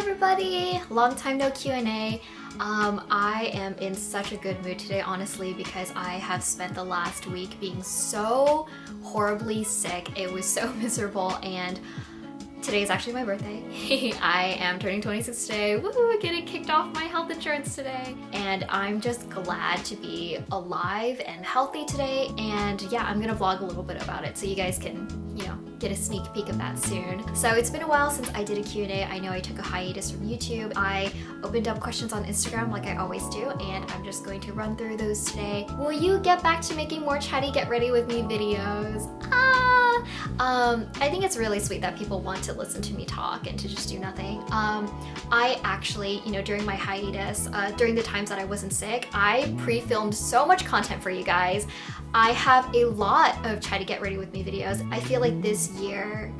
everybody! Long time no Q&A. I am in such a good mood today, honestly, because I have spent the last week being so horribly sick. It was so miserable, and today is actually my birthday. I am turning 26 today. Woohoo! Getting kicked off my health insurance today. And I'm just glad to be alive and healthy today. And yeah, I'm gonna vlog a little bit about it so you guys can, get a sneak peek of that soon. So it's been a while since I did a Q&A. I know I took a hiatus from YouTube. I opened up questions on Instagram like I always do, and I'm just going to run through those today. Will you get back to making more chatty get ready with me videos? I think it's really sweet that people want to listen to me talk and to just do nothing. I actually, during my hiatus, during the times that I wasn't sick, I pre-filmed so much content for you guys. I have a lot of try to get ready with me videos. I feel like this year,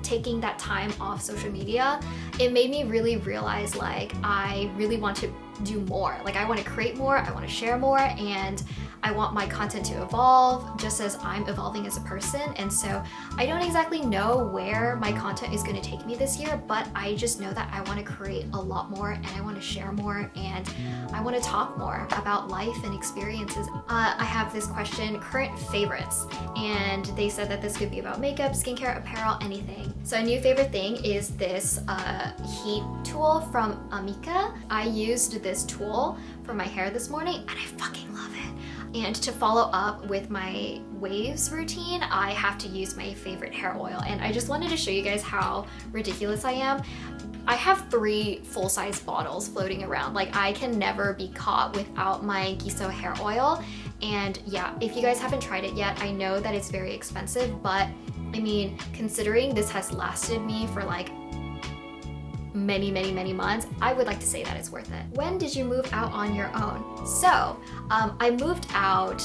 taking that time off social media, it made me really realize like I really want to do more. Like I want to create more, I want to share more, and I want my content to evolve just as I'm evolving as a person. And so I don't exactly know where my content is going to take me this year, but I just know that I want to create a lot more and I want to share more and I want to talk more about life and experiences. I have this question, current favorites, and they said that this could be about makeup, skincare, apparel, anything. So a new favorite thing is this heat tool from Amika. I used this tool for my hair this morning and I fucking love it. And to follow up with my waves routine, I have to use my favorite hair oil. And I just wanted to show you guys how ridiculous I am. I have 3 full-size bottles floating around. Like I can never be caught without my Giso hair oil. And yeah, if you guys haven't tried it yet, I know that it's very expensive, but I mean, considering this has lasted me for like many months, I would like to say that it's worth it. When did you move out on your own? So I moved out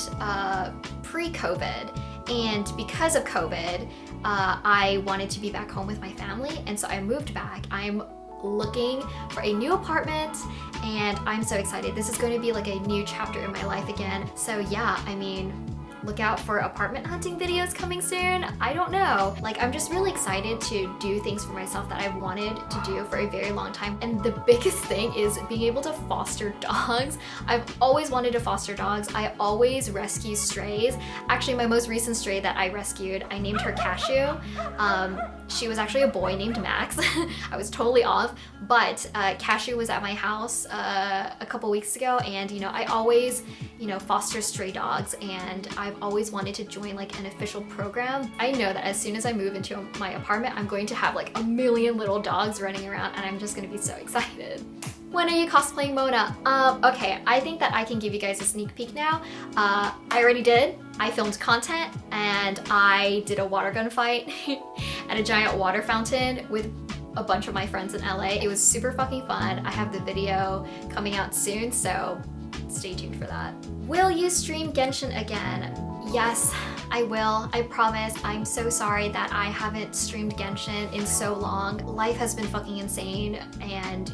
pre-COVID, and because of COVID, I wanted to be back home with my family, and so I moved back. I'm looking for a new apartment and I'm so excited. This is going to be like a new chapter in my life again. So yeah, I mean, look out for apartment hunting videos coming soon. I don't know. Like, I'm just really excited to do things for myself that I've wanted to do for a very long time. And the biggest thing is being able to foster dogs. I've always wanted to foster dogs. I always rescue strays. Actually, my most recent stray that I rescued, I named her Cashew. She was actually a boy named Max. I was totally off, but Cashew was at my house a couple weeks ago, and I always foster stray dogs, and I've always wanted to join like an official program. I know that as soon as I move into my apartment, I'm going to have like a million little dogs running around, and I'm just gonna be so excited. When are you cosplaying Mona? Okay, I think that I can give you guys a sneak peek now. I already did. I filmed content and I did a water gun fight at a giant water fountain with a bunch of my friends in LA. It was super fucking fun. I have the video coming out soon, so stay tuned for that. Will you stream Genshin again? Yes, I will. I promise. I'm so sorry that I haven't streamed Genshin in so long. Life has been fucking insane, and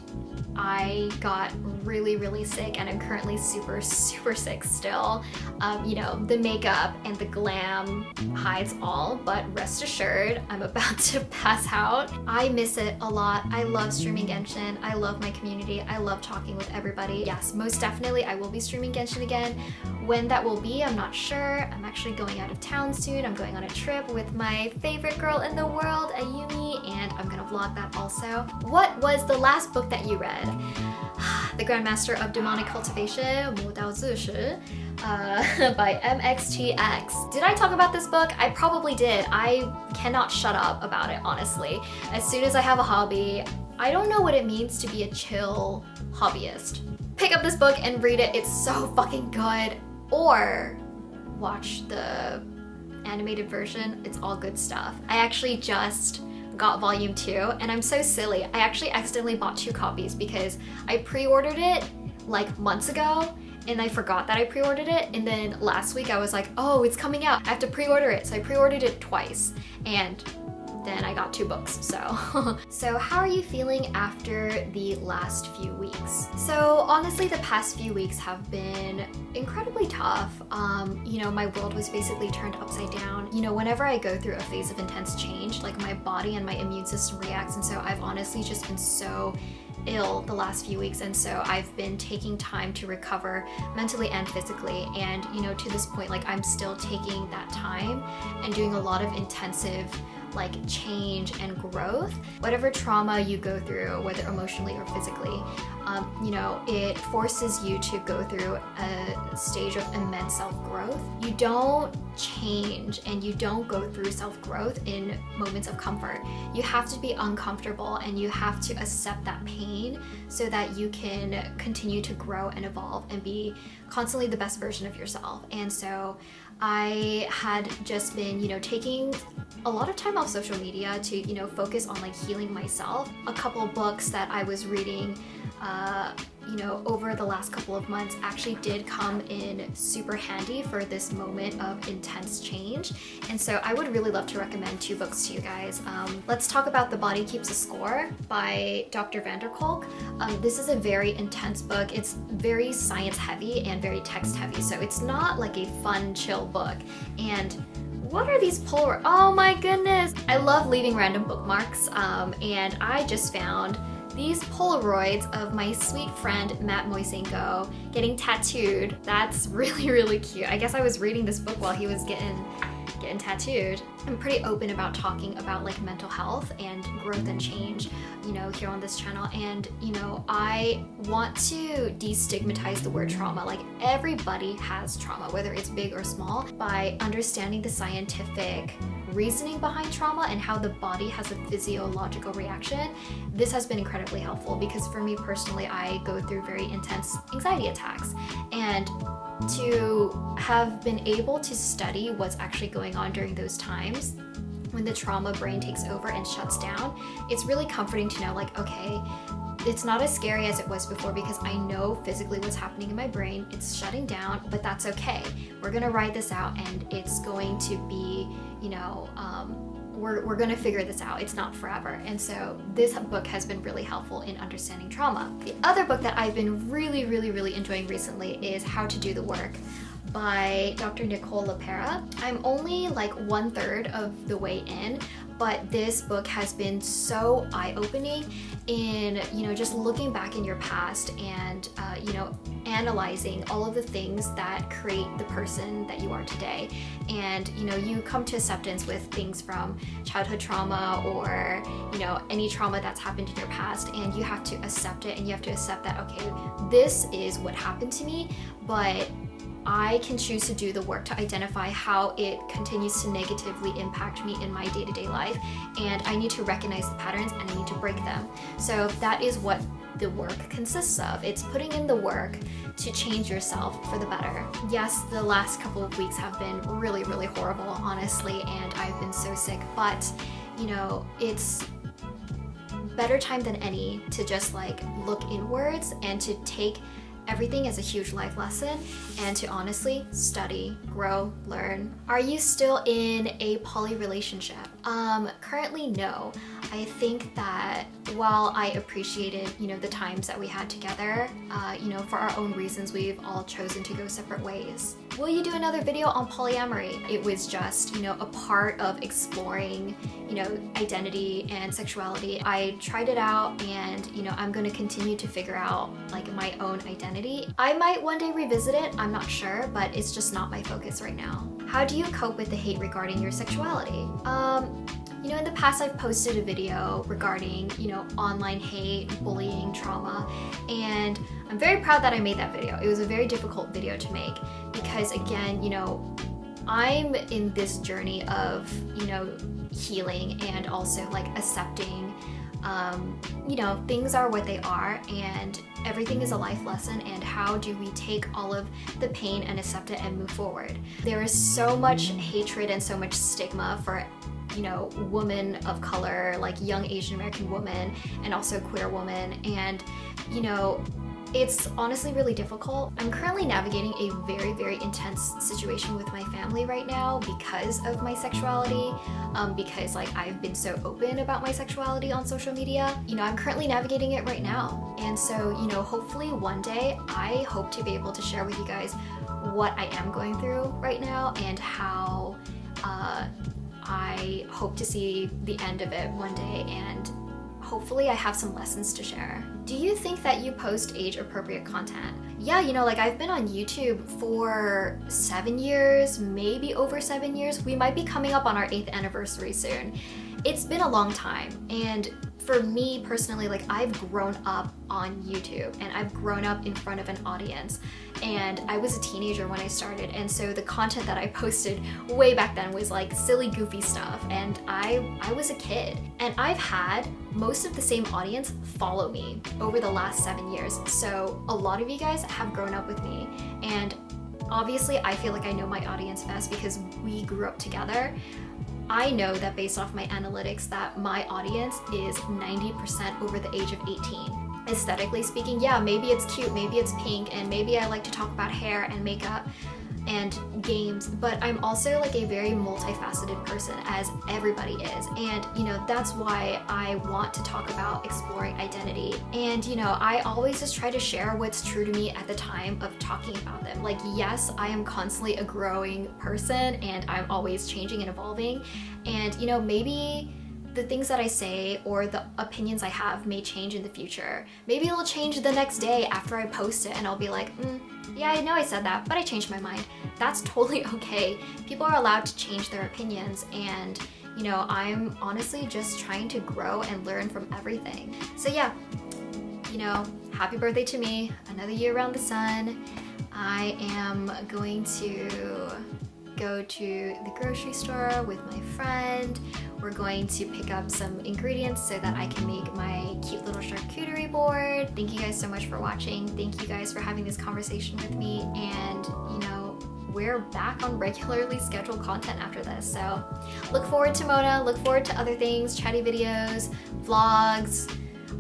I got really sick, and I'm currently super sick still. The makeup and the glam hides all, but rest assured, I'm about to pass out. I miss it a lot. I love streaming Genshin. I love my community. I love talking with everybody. Yes, most definitely I will be streaming Genshin again. When that will be, I'm not sure. I'm actually going out of town soon. I'm going on a trip with my favorite girl in the world, Ayumi, and I'm gonna vlog that also. What was the last book that you read? The Grandmaster of Demonic Cultivation, 魔道自食, by MXTX. Did I talk about this book? I probably did. I cannot shut up about it, honestly. As soon as I have a hobby, I don't know what it means to be a chill hobbyist. Pick up this book and read it. It's so fucking good. Or watch the animated version. It's all good stuff. I actually just got volume 2, and I'm so silly. I actually accidentally bought 2 copies because I pre-ordered it like months ago and I forgot that I pre-ordered it, and then last week I was like, oh, it's coming out, I have to pre-order it. So I pre-ordered it twice, and then I got 2 books, so. So how are you feeling after the last few weeks? So honestly, the past few weeks have been incredibly tough. You know, my world was basically turned upside down. You know, whenever I go through a phase of intense change, like my body and my immune system reacts, and so I've honestly just been so ill the last few weeks, and so I've been taking time to recover mentally and physically. And you know, to this point, like I'm still taking that time and doing a lot of intensive like change and growth. Whatever trauma you go through, whether emotionally or physically, you know, it forces you to go through a stage of immense self-growth. You don't change and you don't go through self-growth in moments of comfort. You have to be uncomfortable and you have to accept that pain so that you can continue to grow and evolve and be constantly the best version of yourself. And so I had just been, you know, taking a lot of time off social media to, you know, focus on like healing myself. A couple of books that I was reading, you know, over the last couple of months actually did come in super handy for this moment of intense change. And so I would really love to recommend 2 books to you guys. Let's talk about The Body Keeps a Score by Dr. Vanderkolk. This is a very intense book. It's very science heavy and very text heavy. So it's not like a fun, chill book. And what are these Polaroids? Oh my goodness! I love leaving random bookmarks, and I just found these Polaroids of my sweet friend Matt Moisenko getting tattooed. That's really, really cute. I guess I was reading this book while he was getting tattooed. I'm pretty open about talking about like mental health and growth and change, you know, here on this channel. And, you know, I want to destigmatize the word trauma. Like everybody has trauma, whether it's big or small, by understanding the scientific reasoning behind trauma and how the body has a physiological reaction. This has been incredibly helpful because for me personally, I go through very intense anxiety attacks, and to have been able to study what's actually going on during those times when the trauma brain takes over and shuts down, it's really comforting to know like, okay, it's not as scary as it was before because I know physically what's happening in my brain. It's shutting down, but that's okay. We're gonna ride this out and it's going to be, you know, we're gonna figure this out. It's not forever. And so this book has been really helpful in understanding trauma. The other book that I've been really, really, really enjoying recently is How to Do the Work by Dr. Nicole LePera. I'm only like 1/3 of the way in, but this book has been so eye-opening in, you know, just looking back in your past and, you know, analyzing all of the things that create the person that you are today. And, you know, you come to acceptance with things from childhood trauma or, you know, any trauma that's happened in your past, and you have to accept it and you have to accept that, okay, this is what happened to me, but I can choose to do the work to identify how it continues to negatively impact me in my day-to-day life, and I need to recognize the patterns and I need to break them. So that is what the work consists of. It's putting in the work to change yourself for the better. Yes, the last couple of weeks have been really, really horrible, honestly, and I've been so sick, but you know, it's better time than any to just like look inwards and to take everything as a huge life lesson and to honestly study, grow, learn. Are you still in a poly relationship? Currently no. I think that while I appreciated, you know, the times that we had together, you know, for our own reasons, we've all chosen to go separate ways. Will you do another video on polyamory? It was just, you know, a part of exploring, you know, identity and sexuality. I tried it out and, you know, I'm going to continue to figure out like my own identity. I might one day revisit it, I'm not sure, but it's just not my focus right now. How do you cope with the hate regarding your sexuality? You know, in the past I've posted a video regarding, you know, online hate, bullying, trauma, and I'm very proud that I made that video. It was a very difficult video to make because, again, you know, I'm in this journey of, you know, healing and also like accepting, you know, things are what they are and everything is a life lesson, and how do we take all of the pain and accept it and move forward. There is so much hatred and so much stigma for, you know, women of color, like young Asian American women and also queer women, and you know, It's honestly really difficult. I'm currently navigating a very, very intense situation with my family right now because of my sexuality, because like I've been so open about my sexuality on social media. You know, I'm currently navigating it right now. And so, you know, hopefully one day I hope to be able to share with you guys what I am going through right now and how I hope to see the end of it one day, and hopefully I have some lessons to share. Do you think that you post age-appropriate content? Yeah, you know, like I've been on YouTube for 7 years, maybe over 7 years. We might be coming up on our 8th anniversary soon. It's been a long time, and for me personally, like I've grown up on YouTube and I've grown up in front of an audience, and I was a teenager when I started, and so the content that I posted way back then was like silly, goofy stuff, and I was a kid, and I've had most of the same audience follow me over the last 7 years. So a lot of you guys have grown up with me, and obviously I feel like I know my audience best because we grew up together. I know that based off my analytics that my audience is 90% over the age of 18. Aesthetically speaking, yeah, maybe it's cute, maybe it's pink, and maybe I like to talk about hair and makeup and games, but I'm also like a very multifaceted person, as everybody is. And you know, that's why I want to talk about exploring identity. And you know, I always just try to share what's true to me at the time of talking about them. Like, yes, I am constantly a growing person and I'm always changing and evolving. And you know, maybe the things that I say or the opinions I have may change in the future. Maybe it'll change the next day after I post it and I'll be like, yeah, I know I said that, but I changed my mind. That's totally okay. People are allowed to change their opinions, and you know, I'm honestly just trying to grow and learn from everything. So yeah, you know, happy birthday to me, another year around the sun. I am going to go to the grocery store with my friend. We're going to pick up some ingredients so that I can make my cute little charcuterie board. Thank you guys so much for watching. Thank you guys for having this conversation with me, and you know, we're back on regularly scheduled content after this. So look forward to Mona, look forward to other things, chatty videos, vlogs,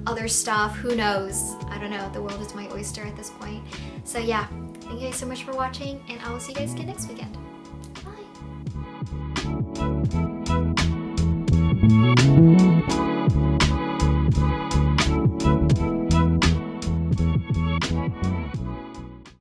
other stuff, who knows? I don't know, the world is my oyster at this point. So yeah, thank you guys so much for watching, and I will see you guys again next weekend. Bye.